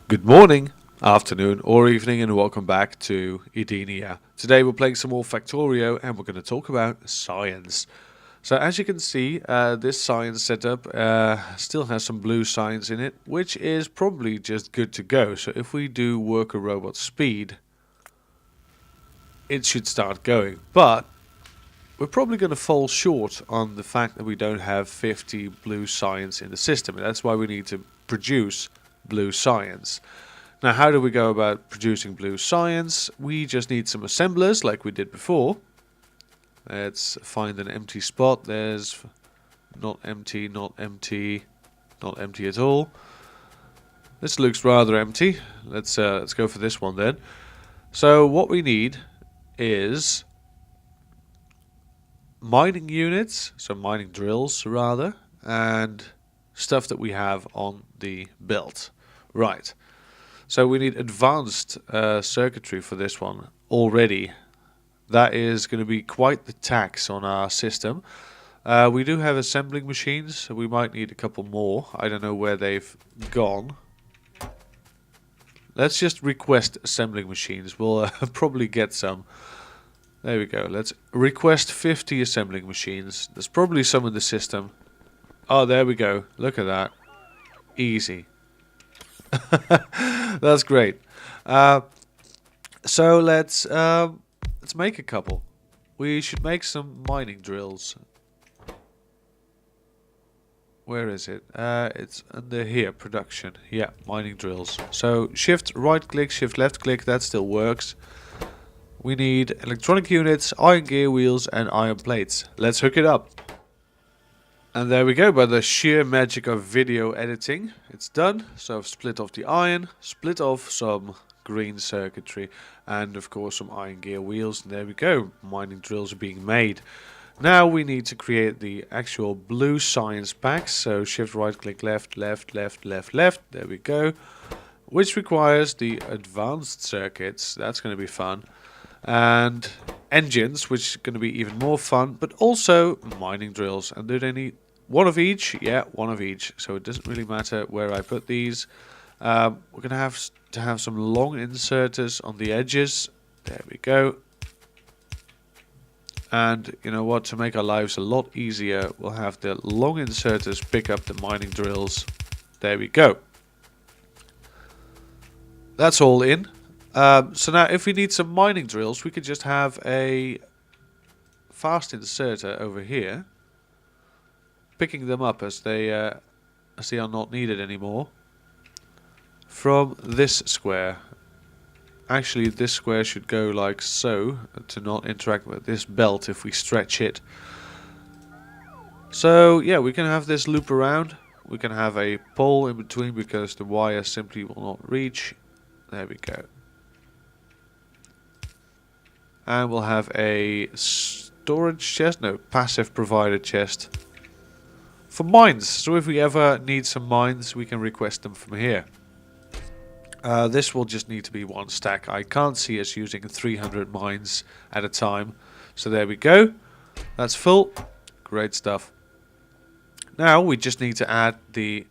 Good morning, afternoon, or evening, and welcome back to Edenia. Today we're playing some more Factorio, and we're going to talk about science. So as you can see, this science setup still has some blue science in it, which is probably just good to go. So if we do worker robot speed, it should start going. But we're probably going to fall short on the fact that we don't have 50 blue science in the system. And that's why we need to produce blue science. Now, how do we go about producing blue science? We just need some assemblers like we did before. Let's find an empty spot. There's not empty, not empty, not empty at all. This looks rather empty. Let's go for this one then. So what we need is mining units, so mining drills rather, and stuff that we have on the build. Right. So we need advanced circuitry for this one already. That is going to be quite the tax on our system. We do have assembling machines, so we might need a couple more. I don't know where they've gone. Let's just request assembling machines. We'll probably get some. There we go. Let's request 50 assembling machines. There's probably some in the system. Oh, there we go. Look at that. Easy. That's great. So let's make a couple. We should make some mining drills. Where is it? It's under here, production. Yeah, mining drills. So shift right click, shift left click, that still works. We need electronic units, iron gear wheels and iron plates. Let's hook it up. And there we go, by the sheer magic of video editing, it's done. So I've split off the iron, split off some green circuitry, and of course some iron gear wheels. And there we go, mining drills are being made. Now we need to create the actual blue science packs. So shift right click left, left, left, left, left, there we go. Which requires the advanced circuits, that's going to be fun. And engines, which is going to be even more fun, but also mining drills. And do they need one of each? Yeah, one of each. So it doesn't really matter where I put these. We're going to have some long inserters on the edges. There we go. And you know what? To make our lives a lot easier, we'll have the long inserters pick up the mining drills. There we go. That's all in. So now if we need some mining drills, we could just have a fast inserter over here, picking them up as they are not needed anymore from this square. Actually, this square should go like so to not interact with this belt if we stretch it. So yeah, we can have this loop around. We can have a pole in between because the wire simply will not reach. There we go. And we'll have a storage chest, no, passive provider chest for mines. So if we ever need some mines, we can request them from here. This will just need to be one stack. I can't see us using 300 mines at a time. So there we go. That's full. Great stuff. Now we just need to add the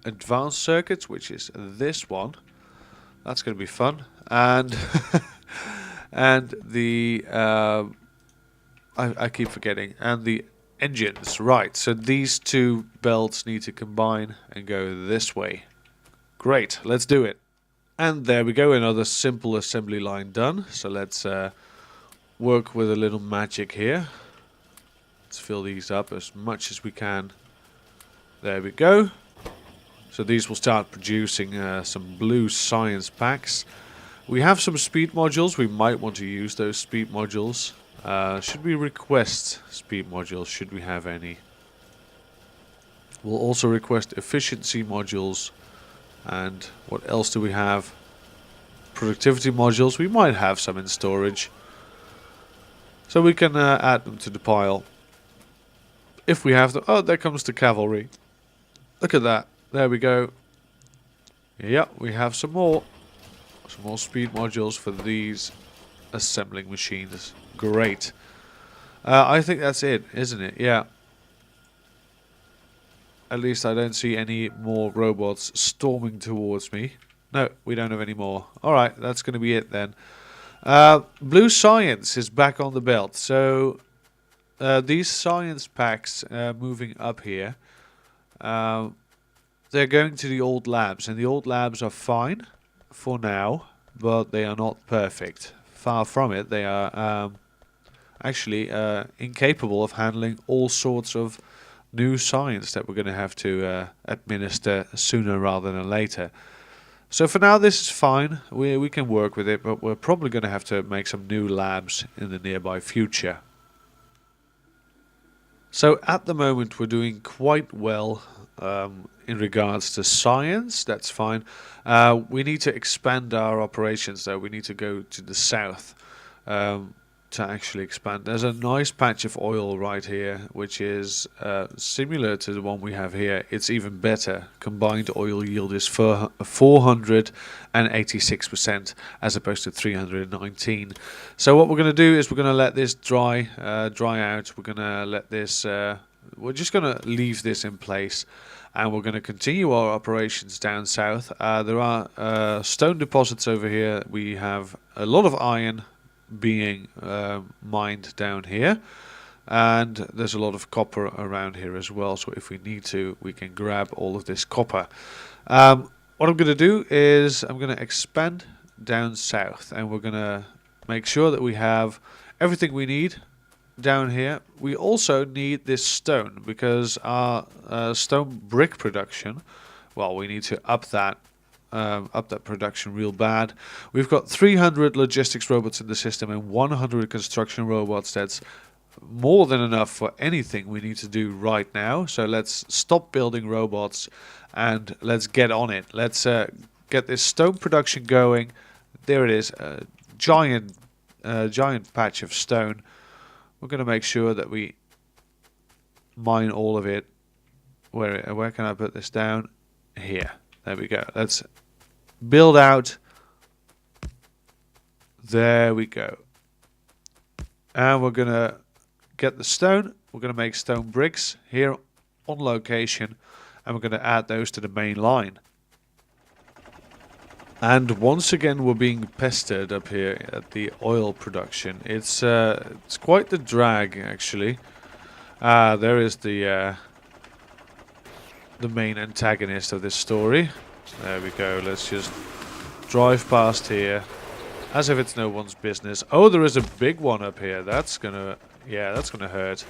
advanced circuits, which is this one. That's going to be fun. And and the I keep forgetting, and the engines, right? So these two belts need to combine and go this way. Great, let's do it. And there we go, another simple assembly line done. So let's work with a little magic here. Let's fill these up as much as we can. There we go. So these will start producing some blue science packs. We have some speed modules. We might want to use those speed modules. Should we request speed modules? Should we have any? We'll also request efficiency modules. And what else do we have? Productivity modules. We might have some in storage. So we can add them to the pile. If we have them. Oh, there comes the cavalry. Look at that. There we go. Yep, we have some more. Some more speed modules for these assembling machines. Great. I think that's it, isn't it? Yeah. At least I don't see any more robots storming towards me. No, we don't have any more. Alright, that's going to be it then. Blue Science is back on the belt. So these science packs moving up here, they're going to the old labs. And the old labs are fine for now, but they are not perfect. Far from it. They are actually incapable of handling all sorts of new science that we're going to have to administer sooner rather than later. So for now this is fine, we can work with it, but we're probably going to have to make some new labs in the nearby future. So at the moment we're doing quite well in regards to science, that's fine. We need to expand our operations though, we need to go to the south. To actually expand. There's a nice patch of oil right here, which is similar to the one we have here. It's even better. Combined oil yield is 486% as opposed to 319. So what we're going to do is we're going to let this dry out. We're going to let this. We're just going to leave this in place, and we're going to continue our operations down south. There are stone deposits over here. We have a lot of iron being mined down here, and there's a lot of copper around here as well, so if we need to we can grab all of this copper. What I'm going to do is I'm going to expand down south, and we're going to make sure that we have everything we need down here. We also need this stone because our stone brick production, well, we need to up that production real bad. We've got 300 logistics robots in the system and 100 construction robots. That's more than enough for anything we need to do right now. So let's stop building robots and let's get on it. Let's get this stone production going. There it is, a giant patch of stone. We're going to make sure that we mine all of it. Where can I put this down? Here. There we go. Let's build out. There we go. And we're going to get the stone. We're going to make stone bricks here on location. And we're going to add those to the main line. And once again we're being pestered up here at the oil production. It's quite the drag actually. There is the main antagonist of this story. There we go. Let's just drive past here as if it's no one's business. Oh, there is a big one up here. That's gonna hurt.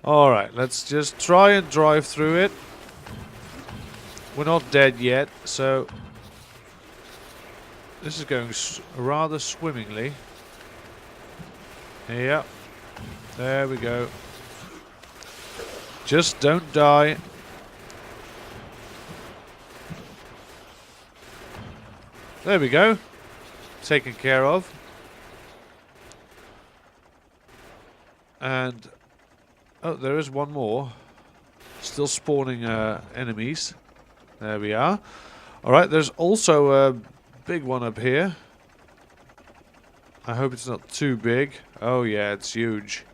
Alright, let's just try and drive through it. We're not dead yet, so this is going rather swimmingly. Yeah, there we go. Just don't die. There we go. Taken care of. And oh, there is one more. Still spawning enemies. There we are. Alright, there's also a big one up here. I hope it's not too big. Oh yeah, it's huge.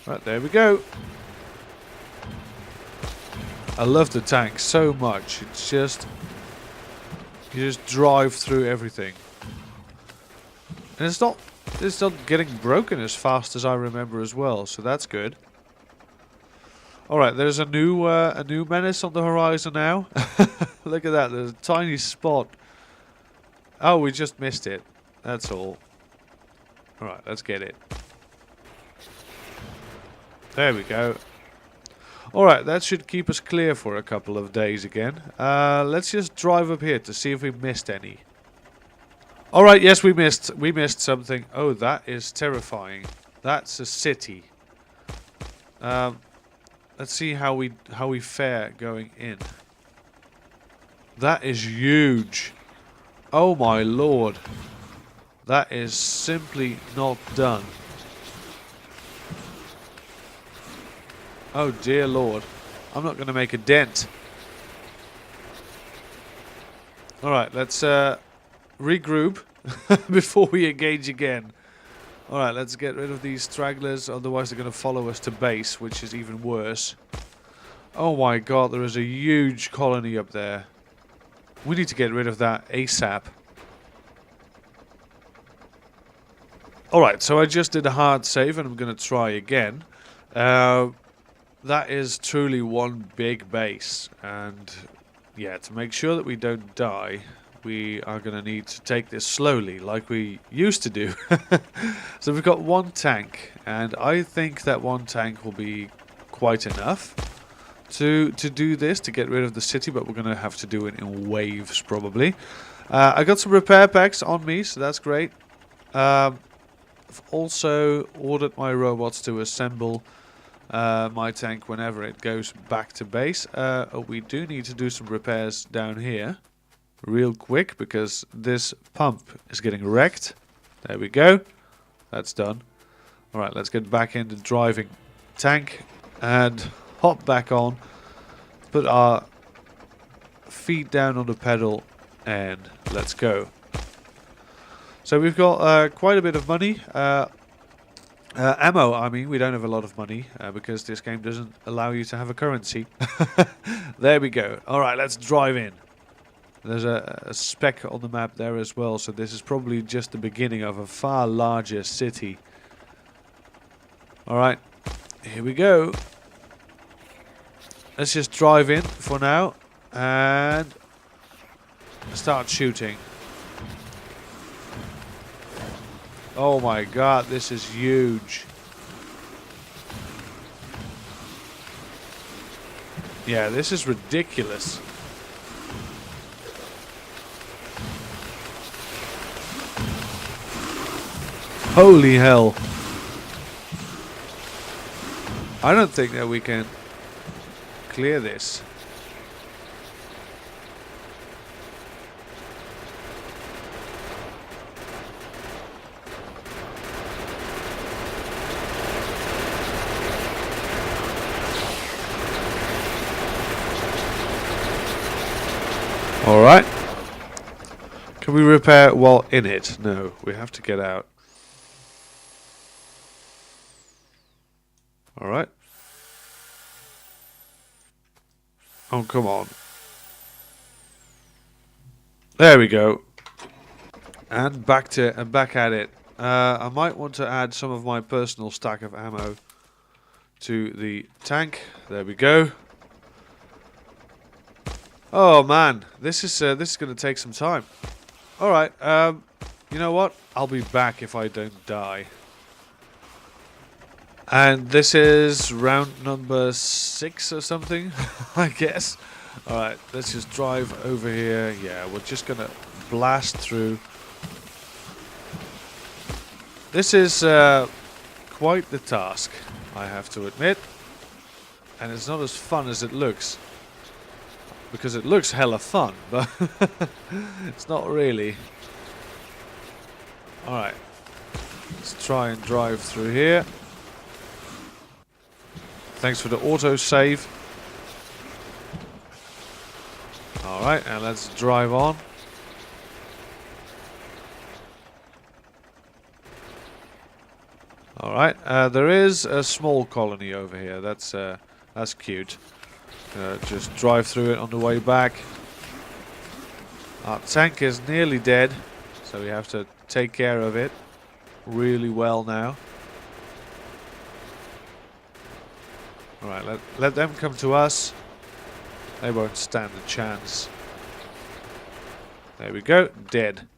Right, there we go. I love the tank so much. It's just... you just drive through everything. And it's not getting broken as fast as I remember as well, so that's good. Alright, there's a new menace on the horizon now. Look at that, there's a tiny spot. Oh, we just missed it. That's all. Alright, let's get it. There we go. Alright, that should keep us clear for a couple of days again. Let's just drive up here to see if we missed any. Alright, yes, we missed something. Oh, that is terrifying. That's a city. Let's see how we fare going in. That is huge. Oh my lord. That is simply not done. Oh dear lord. I'm not going to make a dent. Alright, let's regroup before we engage again. Alright, let's get rid of these stragglers, otherwise they're going to follow us to base, which is even worse. Oh my god, there is a huge colony up there. We need to get rid of that ASAP. Alright, so I just did a hard save and I'm going to try again. That is truly one big base. And yeah, to make sure that we don't die, we are going to need to take this slowly, like we used to do. So we've got one tank, and I think that one tank will be quite enough to do this, to get rid of the city, but we're going to have to do it in waves, probably. I got some repair packs on me, so that's great. I've also ordered my robots to assemble my tank whenever it goes back to base. We do need to do some repairs down here real quick, because this pump is getting wrecked. There we go. That's done. Alright, let's get back into driving tank and hop back on. Put our feet down on the pedal and let's go. So we've got quite a bit of money. Ammo, I mean, we don't have a lot of money because this game doesn't allow you to have a currency. There we go. Alright, let's drive in. There's a speck on the map there as well, so this is probably just the beginning of a far larger city. Alright, here we go. Let's just drive in for now and start shooting. Oh my god, this is huge. Yeah, this is ridiculous. Holy hell. I don't think that we can clear this. Alright. Can we repair while in it? No, we have to get out. Alright. Oh, come on. There we go. And back at it. I might want to add some of my personal stack of ammo to the tank. There we go. Oh man, this is going to take some time. All right. You know what? I'll be back if I don't die. And this is round number 6 or something, I guess. Alright, let's just drive over here. Yeah, we're just going to blast through. This is quite the task, I have to admit. And it's not as fun as it looks. Because it looks hella fun, but it's not really. Alright, let's try and drive through here. Thanks for the auto save. Alright, and let's drive on. Alright, there is a small colony over here. That's cute. Just drive through it on the way back. Our tank is nearly dead, so we have to take care of it really well now. Alright, let them come to us. They won't stand a chance. There we go, dead.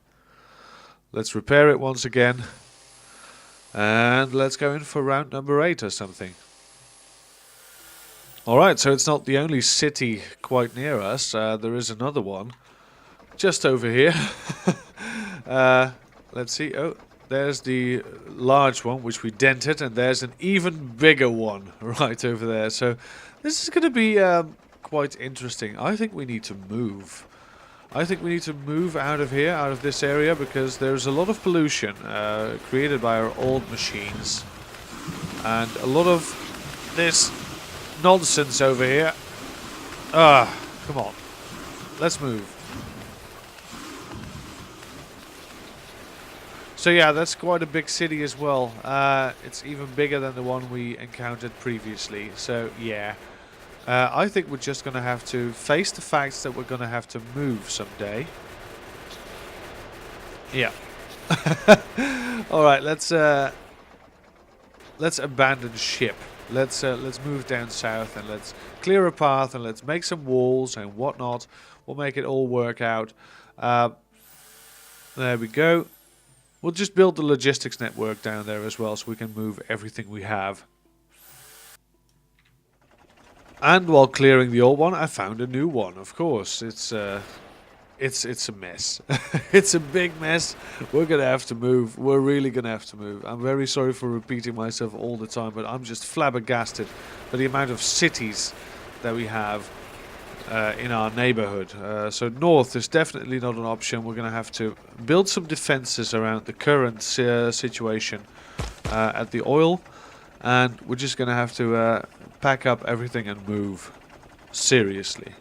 Let's repair it once again. And let's go in for round number 8 or something. Alright, so it's not the only city quite near us. There is another one just over here. Let's see. Oh, there's the large one, which we dented, and there's an even bigger one right over there. So this is going to be quite interesting. I think we need to move. I think we need to move out of here, out of this area, because there's a lot of pollution created by our old machines. And a lot of this nonsense over here. Come on. Let's move. So yeah, that's quite a big city as well. It's even bigger than the one we encountered previously. So yeah, I think we're just going to have to face the facts that we're going to have to move someday. Yeah. All right, let's abandon ship. Let's move down south and let's clear a path and let's make some walls and whatnot. We'll make it all work out. There we go. We'll just build the logistics network down there as well so we can move everything we have. And while clearing the old one, I found a new one. Of course, it's a mess. It's a big mess. We're gonna have to move. We're really gonna have to move. I'm very sorry for repeating myself all the time, but I'm just flabbergasted by the amount of cities that we have in our neighborhood. So north is definitely not an option. We're gonna have to build some defenses around the current situation at the oil, and we're just gonna have to pack up everything and move. Seriously.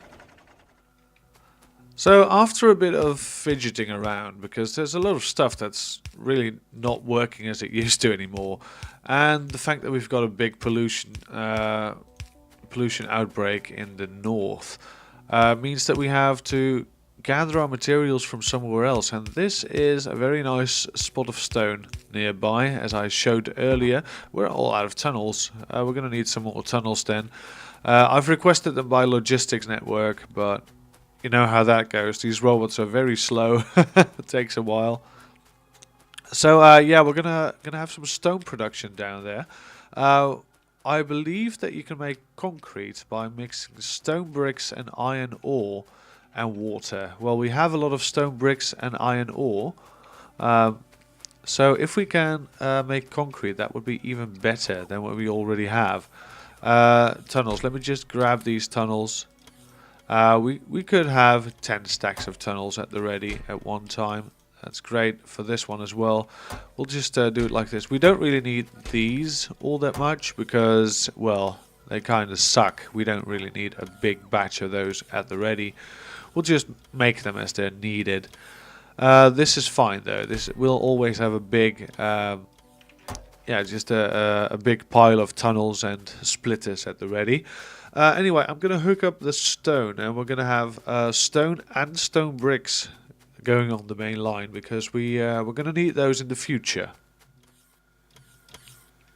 So after a bit of fidgeting around, because there's a lot of stuff that's really not working as it used to anymore, and the fact that we've got a big pollution outbreak in the north means that we have to gather our materials from somewhere else, and this is a very nice spot of stone nearby. As I showed earlier, we're all out of tunnels. We're going to need some more tunnels then. I've requested them by logistics network, but you know how that goes. These robots are very slow. It takes a while. So yeah, we're gonna have some stone production down there. I believe that you can make concrete by mixing stone bricks and iron ore and water. Well, we have a lot of stone bricks and iron ore. So if we can make concrete, that would be even better than what we already have. Tunnels. Let me just grab these tunnels. We could have 10 stacks of tunnels at the ready at one time. That's great for this one as well. We'll just do it like this. We don't really need these all that much because, well, they kind of suck. We don't really need a big batch of those at the ready. We'll just make them as they're needed. This is fine though. This we'll always have a big, yeah, just a big pile of tunnels and splitters at the ready. Anyway, I'm going to hook up the stone, and we're going to have stone and stone bricks going on the main line because we're going to need those in the future.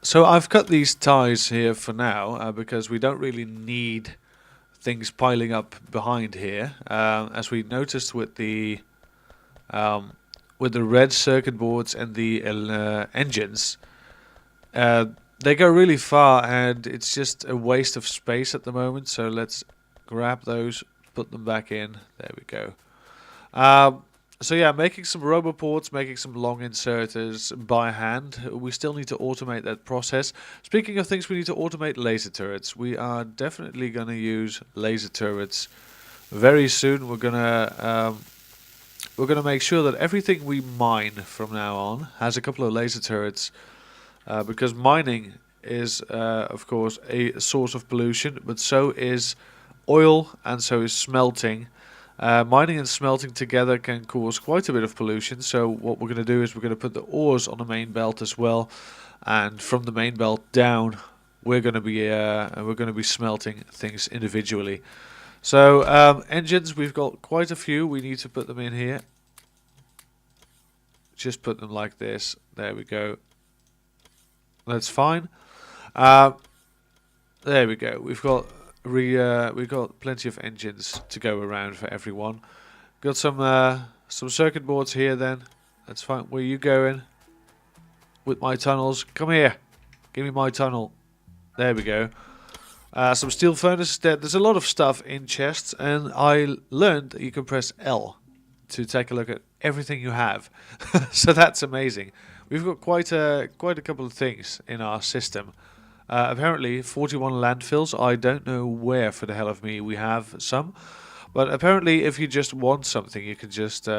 So I've cut these ties here for now because we don't really need things piling up behind here. As we noticed with the red circuit boards and the engines, they go really far and it's just a waste of space at the moment. So let's grab those, put them back in. There we go. So yeah, making some roboports, making some long inserters by hand. We still need to automate that process. Speaking of things we need to automate, laser turrets. We are definitely going to use laser turrets very soon. We're gonna make sure that everything we mine from now on has a couple of laser turrets, because mining is of course a source of pollution, but so is oil and so is smelting. Mining and smelting together can cause quite a bit of pollution, so what we're going to do is we're going to put the ores on the main belt as well, and from the main belt down we're going to be smelting things individually. So engines, we've got quite a few. We need to put them in here. Just put them like this. There we go. That's fine. There we go. We've got plenty of engines to go around for everyone. Got some circuit boards here then. That's fine. Where are you going? With my tunnels. Come here. Give me my tunnel. There we go. Some steel furnaces there. There's a lot of stuff in chests, and I learned that you can press L to take a look at everything you have. So that's amazing. We've got quite a couple of things in our system. Apparently 41 landfills. I don't know where for the hell of me we have some, but apparently if you just want something, you can just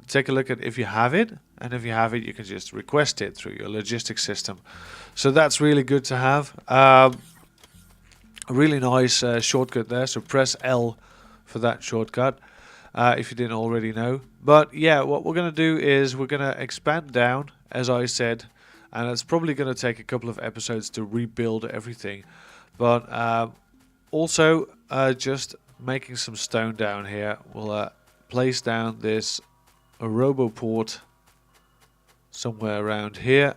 take a look at if you have it, and if you have it, you can just request it through your logistics system. So that's really good to have. A really nice shortcut there. So press L for that shortcut if you didn't already know. But yeah, what we're going to do is we're going to expand down, as I said. And it's probably going to take a couple of episodes to rebuild everything. But Also, just making some stone down here. We'll place down this roboport somewhere around here.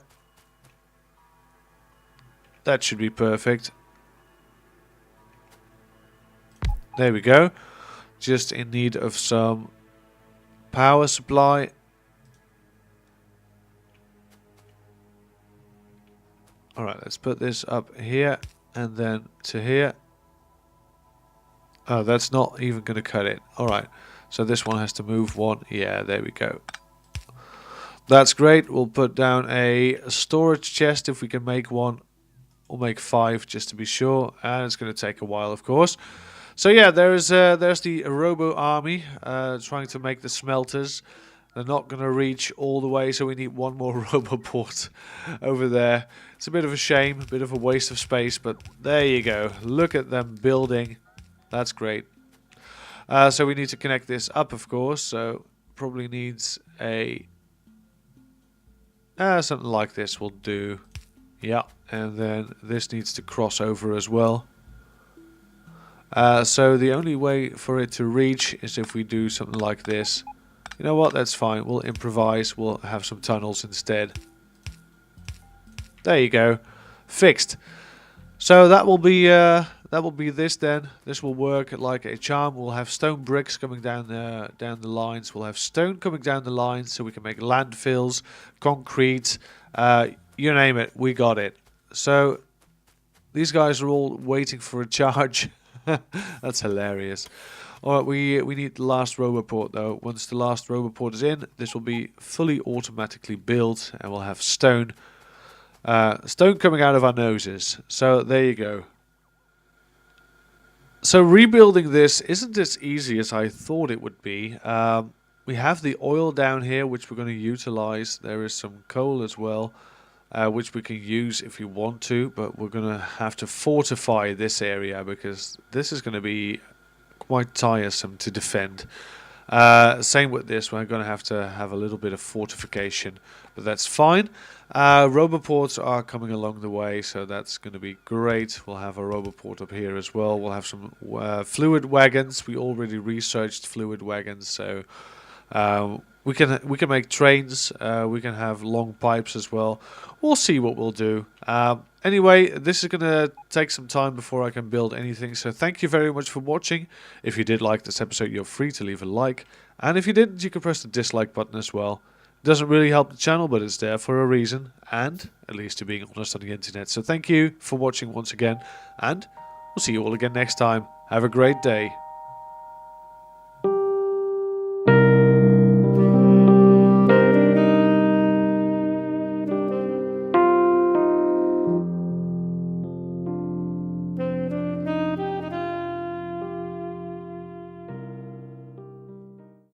That should be perfect. There we go. Just in need of some power supply. Alright, let's put this up here and then to here. Oh, that's not even going to cut it. Alright, so this one has to move one. Yeah, there we go. That's great. We'll put down a storage chest if we can make one. We'll make 5 just to be sure. And it's going to take a while, of course. So yeah, there's the Robo Army trying to make the smelters. They're not going to reach all the way, so we need one more Roboport over there. It's a bit of a shame, a bit of a waste of space, but there you go. Look at them building. That's great. So we need to connect this up, of course. So probably needs a something like this will do. Yeah, and then this needs to cross over as well. So the only way for it to reach is if we do something like this. You know what? That's fine. We'll improvise. We'll have some tunnels instead. There you go. Fixed. So that will be this then. This will work like a charm. We'll have stone bricks coming down the lines. We'll have stone coming down the lines so we can make landfills, concrete, you name it. We got it. So these guys are all waiting for a charge. That's hilarious. Alright, we need the last Roboport though. Once the last Roboport is in, this will be fully automatically built and we'll have stone coming out of our noses. So there you go. So rebuilding this isn't as easy as I thought it would be. We have the oil down here which we're going to utilize. There is some coal as well, which we can use if you want to, but we're going to have to fortify this area because this is going to be quite tiresome to defend. Same with this, we're going to have a little bit of fortification, but that's fine. Roboports are coming along the way, so that's going to be great. We'll have a Roboport up here as well. We'll have some fluid wagons. We already researched fluid wagons, so we can make trains. We can have long pipes as well. We'll see what we'll do. Anyway, this is going to take some time before I can build anything, so thank you very much for watching. If you did like this episode, you're free to leave a like, and if you didn't, you can press the dislike button as well. It doesn't really help the channel, but it's there for a reason, and at least you're being honest on the internet. So thank you for watching once again, and we'll see you all again next time. Have a great day.